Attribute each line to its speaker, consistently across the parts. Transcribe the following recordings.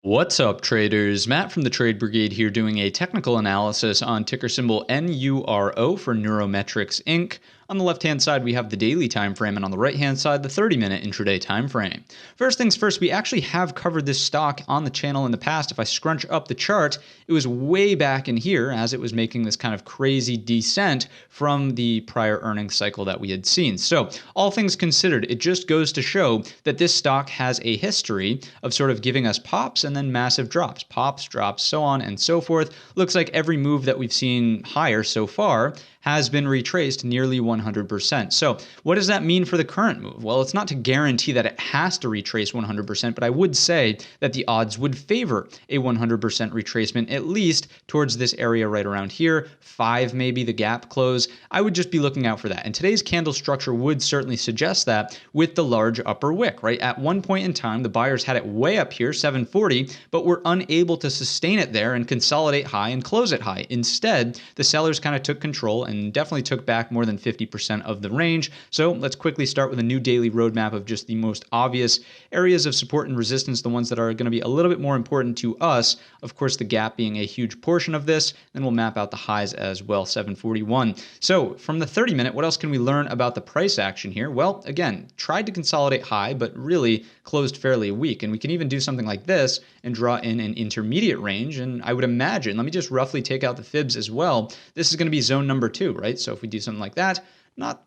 Speaker 1: What's up, traders? Matt from the Trade Brigade here doing a technical analysis on ticker symbol NURO for Neurometrix Inc. On the left-hand side, we have the daily time frame, and on the right-hand side, the 30-minute intraday time frame. First things first, we actually have covered this stock on the channel in the past. If I scrunch up the chart, it was way back in here as it was making this kind of crazy descent from the prior earnings cycle that we had seen. So all things considered, it just goes to show that this stock has a history of sort of giving us pops and then massive drops, pops, drops, so on and so forth. Looks like every move that we've seen higher so far has been retraced nearly 100%. So what does that mean for the current move? Well, it's not to guarantee that it has to retrace 100%, but I would say that the odds would favor a 100% retracement, at least towards this area right around here, 5 maybe the gap close. I would just be looking out for that. And today's candle structure would certainly suggest that with the large upper wick, right? At one point in time, the buyers had it way up here, 740, but were unable to sustain it there and consolidate high and close it high. Instead, the sellers kind of took control and definitely took back more than 50% of the range. So let's quickly start with a new daily roadmap of just the most obvious areas of support and resistance, the ones that are going to be a little bit more important to us. Of course, the gap being a huge portion of this. Then we'll map out the highs as well, 741. So from the 30-minute, what else can we learn about the price action here? Well, again, tried to consolidate high, but really closed fairly weak. And we can even do something like this and draw in an intermediate range. And I would imagine, let me just roughly take out the fibs as well. This is going to be zone number 2, right? So if we do something like that, not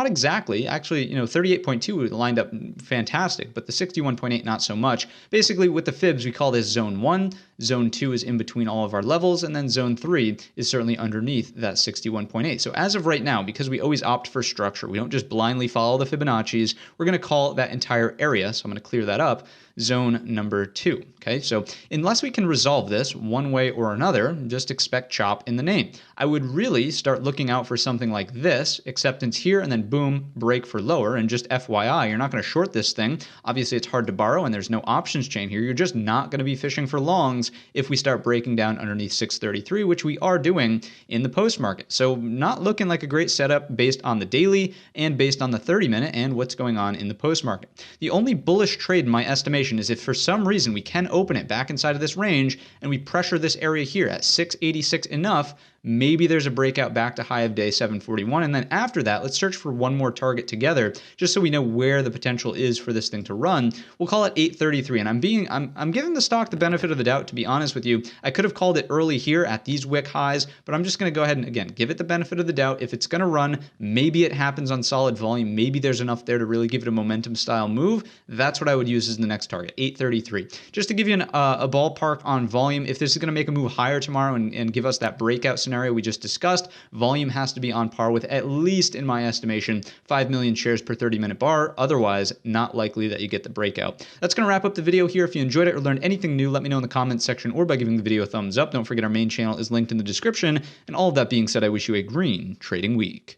Speaker 1: exactly. Actually, 38.2 lined up fantastic, but the 61.8 not so much. Basically, with the fibs, we call this zone 1. Zone 2 is in between all of our levels, and then zone 3 is certainly underneath that 61.8. So as of right now, because we always opt for structure, we don't just blindly follow the Fibonacci's, we're going to call that entire area, so I'm going to clear that up, zone number 2. Okay, so unless we can resolve this one way or another, just expect chop in the name. I would really start looking out for something like this, acceptance here, and then boom, break for lower. And just FYI, you're not going to short this thing. Obviously, it's hard to borrow, and there's no options chain here. You're just not going to be fishing for longs if we start breaking down underneath 633, which we are doing in the post market. So not looking like a great setup based on the daily and based on the 30-minute and what's going on in the post market. The only bullish trade in my estimation is if for some reason we can open it back inside of this range and we pressure this area here at 686 enough, maybe there's a breakout back to high of day 741. And then after that, let's search for one more target together just so we know where the potential is for this thing to run. We'll call it 833. And I'm giving the stock the benefit of the doubt, to be honest with you. I could have called it early here at these wick highs, but I'm just going to go ahead and again give it the benefit of the doubt. If it's going to run, maybe it happens on solid volume. Maybe there's enough there to really give it a momentum style move. That's what I would use as the next target, 833. Just to give you a ballpark on volume, if this is going to make a move higher tomorrow and give us that breakout scenario we just discussed, volume has to be on par with, at least in my estimation, 5 million shares per 30-minute bar. Otherwise, not likely that you get the breakout. That's going to wrap up the video here. If you enjoyed it or learned anything new, let me know in the comments section or by giving the video a thumbs up. Don't forget our main channel is linked in the description. And all of that being said, I wish you a green trading week.